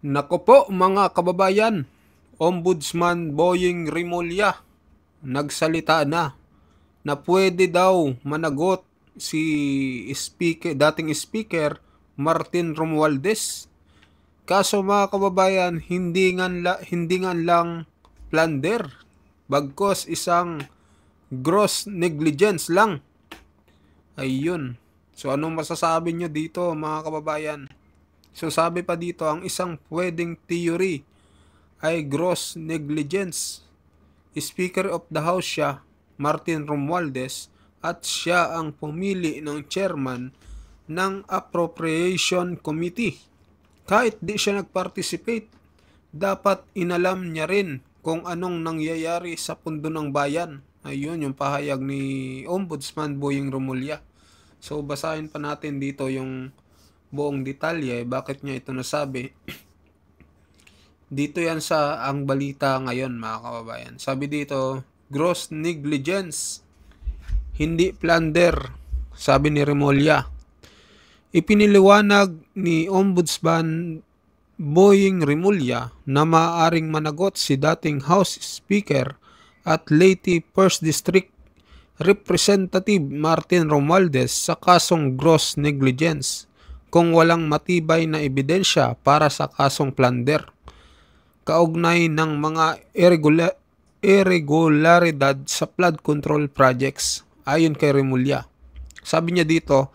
Nako po mga kababayan, Ombudsman Boying Rimulya nagsalita na pwede daw managot si dating speaker Martin Romualdez. Kaso mga kababayan, hindi nga lang plunder, bagkos isang gross negligence lang. Ayun. So anong masasabi nyo dito mga kababayan? So sabi pa dito, ang isang pwedeng theory ay gross negligence. Speaker of the House siya, Martin Romualdez, at siya ang pumili ng chairman ng Appropriation Committee. Kahit di siya nag-participate, dapat inalam niya rin kung anong nangyayari sa pundo ng bayan. Ayun yung pahayag ni Ombudsman Boying Rimulya. So basahin pa natin dito yung buong detalye, bakit niya ito nasabi. Dito yan sa ang balita ngayon mga kababayan. Sabi dito, gross negligence, hindi plunder, sabi ni Rimulya. Ipiniliwanag ni Ombudsman Boying Rimulya na maaaring managot si dating House Speaker at Leyte 1st District Representative Martin Romualdez sa kasong gross negligence kung walang matibay na ebidensya para sa kasong plunder kaugnay ng mga irregularidad sa flood control projects. Ayon kay Rimulya, sabi niya dito,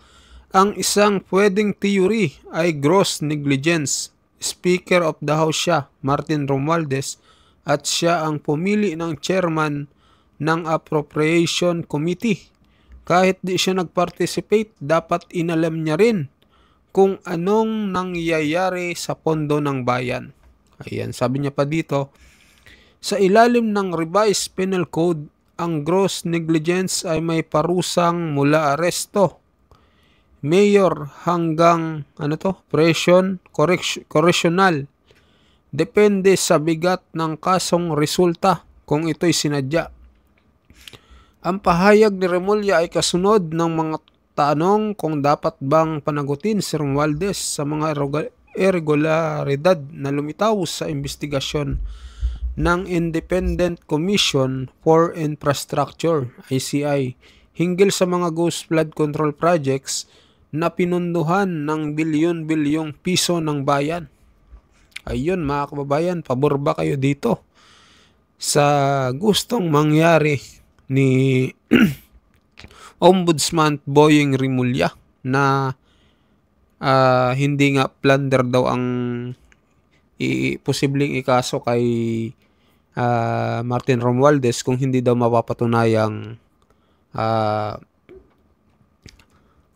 ang isang pwedeng theory ay gross negligence. Speaker of the House siya, Martin Romualdez, at siya ang pumili ng chairman ng Appropriation Committee. Kahit di siya nag-participate, dapat inalam niya rin kung anong nangyayari sa pondo ng bayan. Ayan, sabi niya pa dito, sa ilalim ng Revised Penal Code, ang gross negligence ay may parusang mula aresto, mayor hanggang correctional. Depende sa bigat ng kasong resulta kung ito'y sinadya. Ang pahayag ni Rimulya ay kasunod ng mga tanong kung dapat bang panagutin si Romualdez sa mga irregularidad na lumitaw sa investigasyon ng Independent Commission for Infrastructure, ICI, hinggil sa mga ghost flood control projects na pinunduhan ng bilyon-bilyong piso ng bayan. Ayun mga kababayan, pabor ba kayo dito sa gustong mangyari ni Ombudsman Boying Rimulya na hindi nga plunder daw ang posibleng ikaso kay Martin Romualdez kung hindi daw mapapatunayang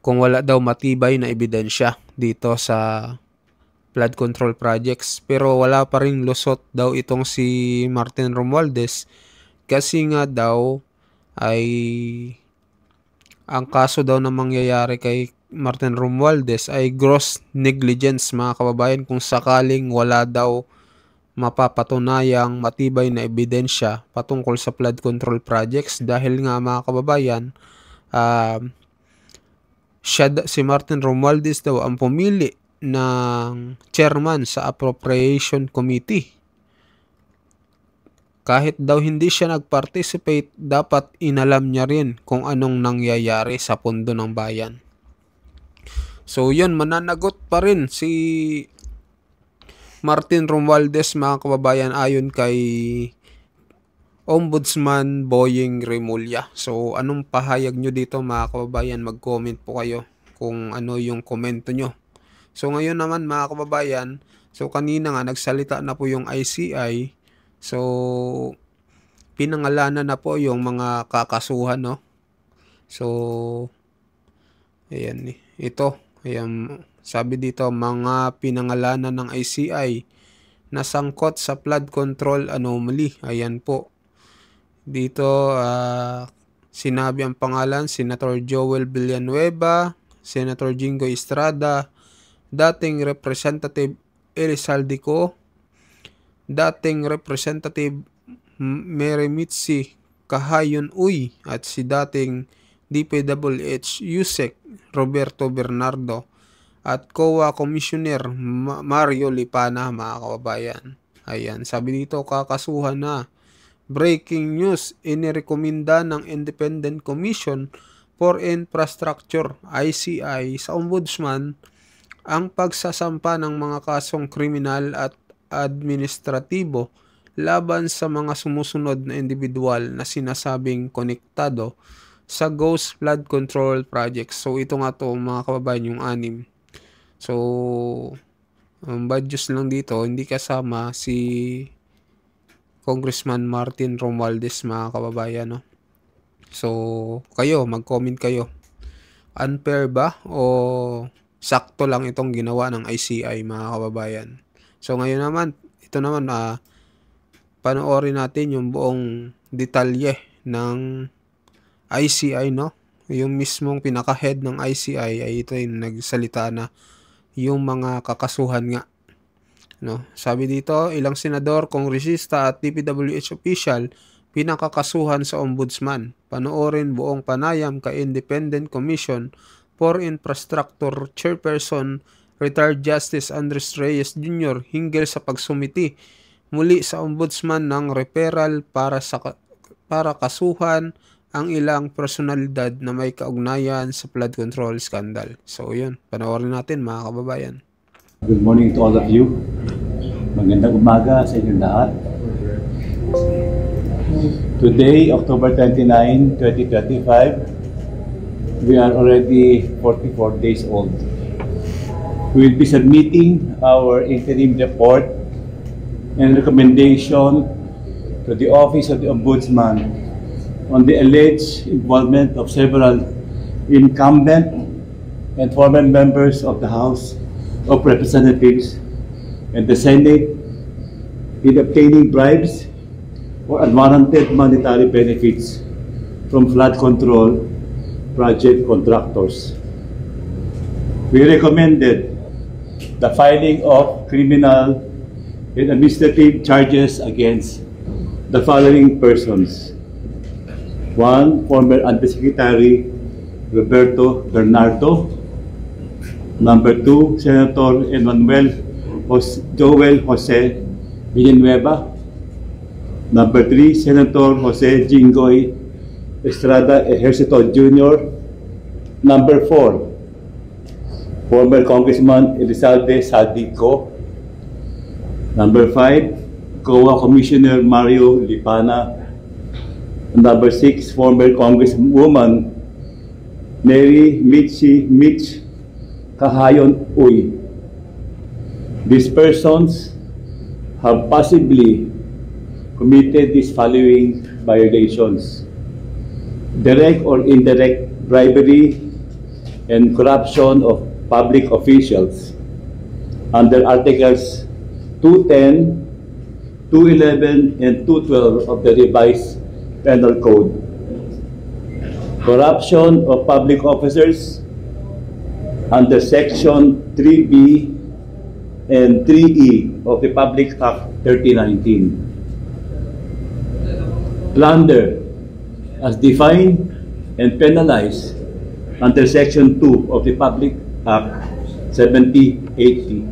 kung wala daw matibay na ebidensya dito sa flood control projects. Pero wala pa ring lusot daw itong si Martin Romualdez kasi nga daw ay ang kaso daw na mangyayari kay Martin Romualdez ay gross negligence mga kababayan, kung sakaling wala daw mapapatunayang matibay na ebidensya patungkol sa flood control projects. Dahil nga mga kababayan, si Martin Romualdez daw ang pumili ng chairman sa Appropriation Committee. Kahit daw hindi siya nag-participate, dapat inalam niya rin kung anong nangyayari sa pondo ng bayan. So yun, mananagot pa rin si Martin Romualdez mga kababayan ayon kay Ombudsman Boying Rimulya. So anong pahayag nyo dito mga kababayan? Mag-comment po kayo kung ano yung komento nyo. So ngayon naman mga kababayan, so kanina nga nagsalita na po yung ICI. So pinangalanan na po yung mga kakasuhan, no? So ayan, ito, ayan, sabi dito, mga pinangalanan ng ICI na sangkot sa flood control anomaly. Ayan po. Dito sinabi ang pangalan, Senator Joel Villanueva, Senator Jingo Estrada, dating Representative Elizaldico, dating Representative Meremitsi Kahayon Uy, at si dating DPWH Yusek Roberto Bernardo, at COA Commissioner Mario Lipana, mga kababayan. Ayan, sabi dito, kakasuhan na. Breaking news, inirekomenda ng Independent Commission for Infrastructure ICI sa Ombudsman ang pagsasampa ng mga kasong kriminal at administratibo laban sa mga sumusunod na individual na sinasabing konektado sa Ghost Flood Control Project. So ito nga to, mga kababayan, yung 6. So bad news lang dito, hindi kasama si Congressman Martin Romualdez, mga kababayan, no? So kayo, mag-comment kayo. Unfair ba o sakto lang itong ginawa ng ICI, mga kababayan? So ngayon naman, ito naman, panoorin natin yung buong detalye ng ICI, no? Yung mismong pinaka-head ng ICI ay ito yung nagsalita na yung mga kakasuhan nga, no? Sabi dito, ilang senador, kongresista at DPWH official pinakakasuhan sa ombudsman. Panoorin buong panayam kay Independent Commission for Infrastructure Chairperson Retired Justice Andres Reyes Jr. hinggil sa pagsumiti muli sa ombudsman ng referral para kasuhan ang ilang personalidad na may kaugnayan sa flood control scandal. So yun, panoorin natin, mga kababayan. Good morning to all of you. Magandang umaga sa inyong lahat. Today, October 29, 2025, we are already 44 days old. We will be submitting our interim report and recommendation to the Office of the Ombudsman on the alleged involvement of several incumbent and former members of the House of Representatives and the Senate in obtaining bribes or unwarranted monetary benefits from flood control project contractors. We recommended the filing of criminal and administrative charges against the following persons. 1. Former Undersecretary Roberto Bernardo. Number 2, Senator Joel Jose Villanueva. Number 3, Senator Jose Jinggoy Estrada Ejercito Jr. Number 4, former Congressman Elizalde Saldico. Number 5, COA Commissioner Mario Lipana. Number 6, former Congresswoman Mary Mitch Kahayon Uy. These persons have possibly committed these following violations: direct or indirect bribery and corruption of public officials under Articles 210, 211, and 212 of the revised Penal Code. Corruption of public officers under Section 3B and 3E of the Public Act 3019. Plunder as defined and penalized under Section 2 of the Public Act 7080.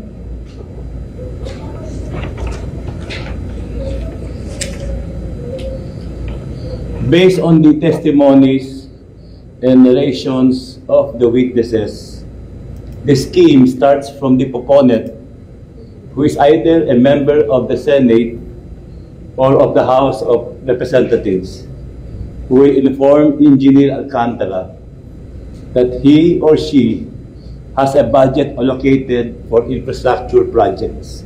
Based on the testimonies and narrations of the witnesses, the scheme starts from the proponent, who is either a member of the Senate or of the House of Representatives, who will inform Engineer Alcantara that he or she has a budget allocated for infrastructure projects.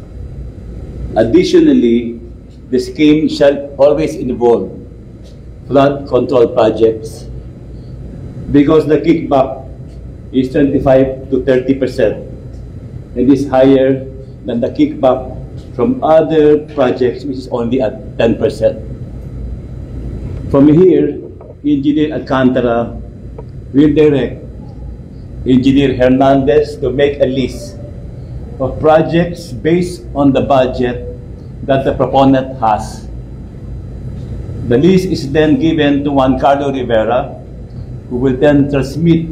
Additionally, the scheme shall always involve flood control projects because the kickback is 25 to 30% and is higher than the kickback from other projects, which is only at 10%. From here, Engineer Alcantara will direct Engineer Hernandez to make a list of projects based on the budget that the proponent has. The list is then given to Juan Carlo Rivera, who will then transmit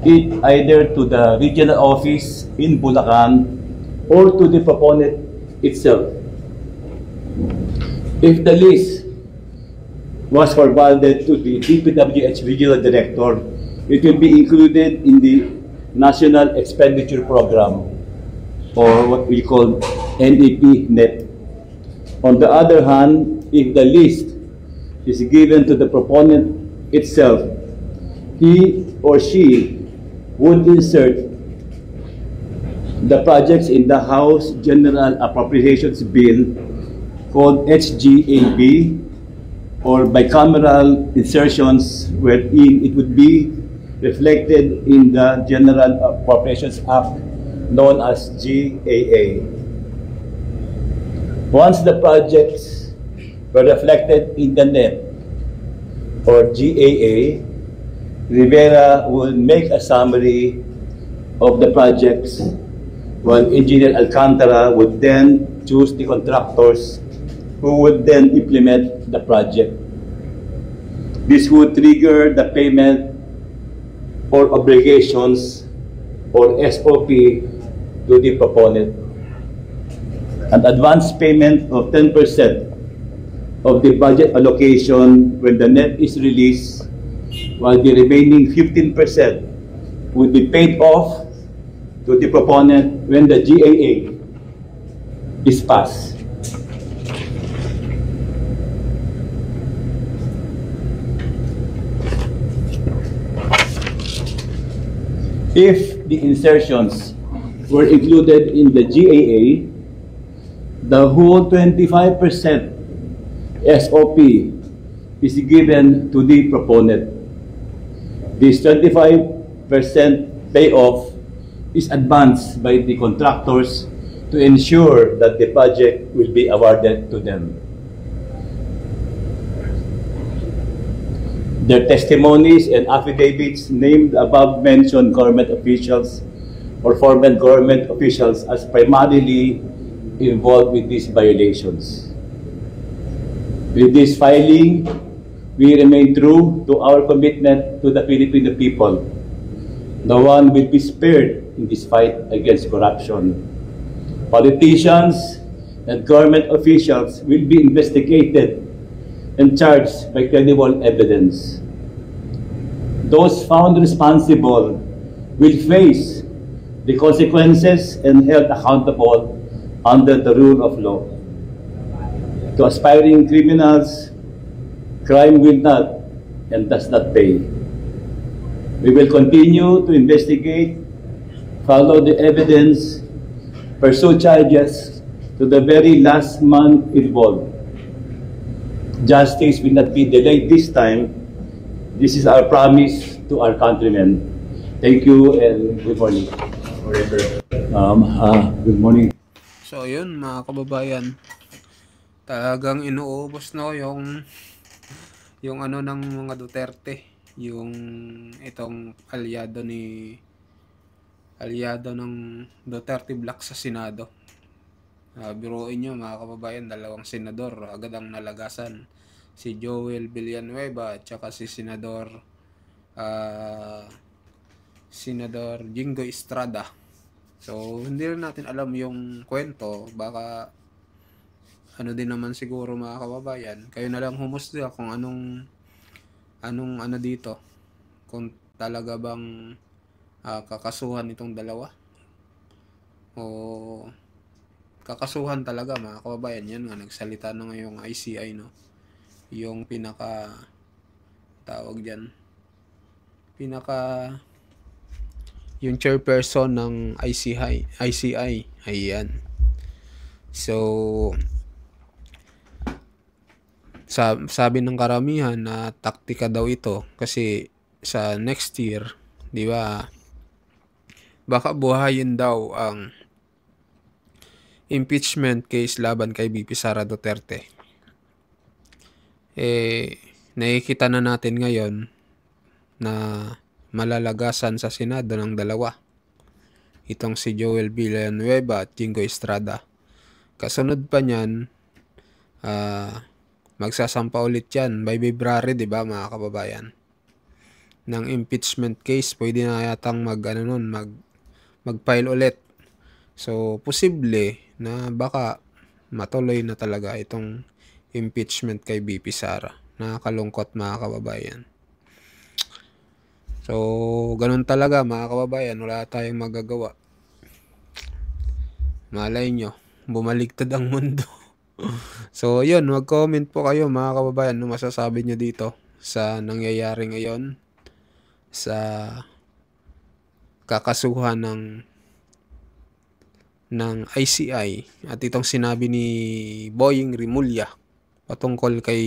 it either to the regional office in Bulacan or to the proponent itself. If the list was forwarded to the DPWH Regional Director, it will be included in the National Expenditure Program, or what we call NEP net. On the other hand, if the list is given to the proponent itself, he or she would insert the projects in the House General Appropriations Bill called HGAB, or bicameral insertions wherein it would be reflected in the General Appropriations Act known as GAA. Once the projects were reflected in the NEP or GAA, Rivera will make a summary of the projects, while Engineer Alcantara would then choose the contractors who would then implement the project. This would trigger the payment or obligations or SOP to the proponent. An advance payment of 10% of the budget allocation when the NEP is released, while the remaining 15% would be paid off to the proponent when the GAA is passed. If the insertions were included in the GAA, the whole 25% SOP is given to the proponent. This 25% payoff is advanced by the contractors to ensure that the project will be awarded to them. Their testimonies and affidavits named above mentioned government officials or former government officials as primarily involved with these violations. With this filing, we remain true to our commitment to the Filipino people. No one will be spared in this fight against corruption. Politicians and government officials will be investigated and charged by credible evidence. Those found responsible will face the consequences and held accountable under the rule of law. To aspiring criminals, crime will not and does not pay. We will continue to investigate, follow the evidence, pursue charges to the very last man involved. Justice will not be delayed this time. This is our promise to our countrymen. Thank you and good morning. Good morning. So yun mga kababayan, talagang inuubos no yung ano ng mga Duterte, yung itong aliado ng Duterte Black sa Senado. Biruin nyo mga kababayan, dalawang senador agad ang nalagasan, si Joel Villanueva at saka si Senador Jingo Estrada. So hindi rin natin alam yung kwento, baka ano din naman siguro mga kababayan, kayo na lang humusga kung anong ano dito, kung talaga bang kakasuhan itong dalawa o kakasuhan talaga mga kababayan. Yan nga, nagsalita na ngayong ICI, no, yung pinaka tawag dyan, yung chairperson ng ICI, ayan. So sabi ng karamihan na taktika daw ito kasi sa next year, di ba, baka buhayin daw ang impeachment case laban kay VP Sara Duterte. Nakikita na natin ngayon na malalagasan sa Senado ng dalawa, itong si Joel Villanueva at Jingo Estrada. Kasunod pa niyan, magsasampa ulit yan by February, di ba mga kababayan? ng impeachment case. Pwede na yatang mag-file ulit. So, posible na baka matuloy na talaga itong impeachment kay BP Sara. Nakakalungkot mga kababayan. So, ganun talaga mga kababayan. Wala tayong magagawa. Malay nyo, bumaligtad ang mundo. So, yun. Mag-comment po kayo mga kababayan. Ano masasabi nyo dito sa nangyayari ngayon sa kakasuhan ng ICI at itong sinabi ni Boying Rimulya patungkol kay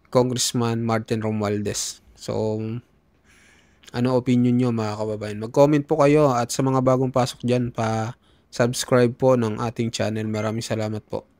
Congressman Martin Romualdez. So, ano opinion nyo mga kababayan? Mag-comment po kayo at sa mga bagong pasok dyan, pa-subscribe po ng ating channel. Maraming salamat po.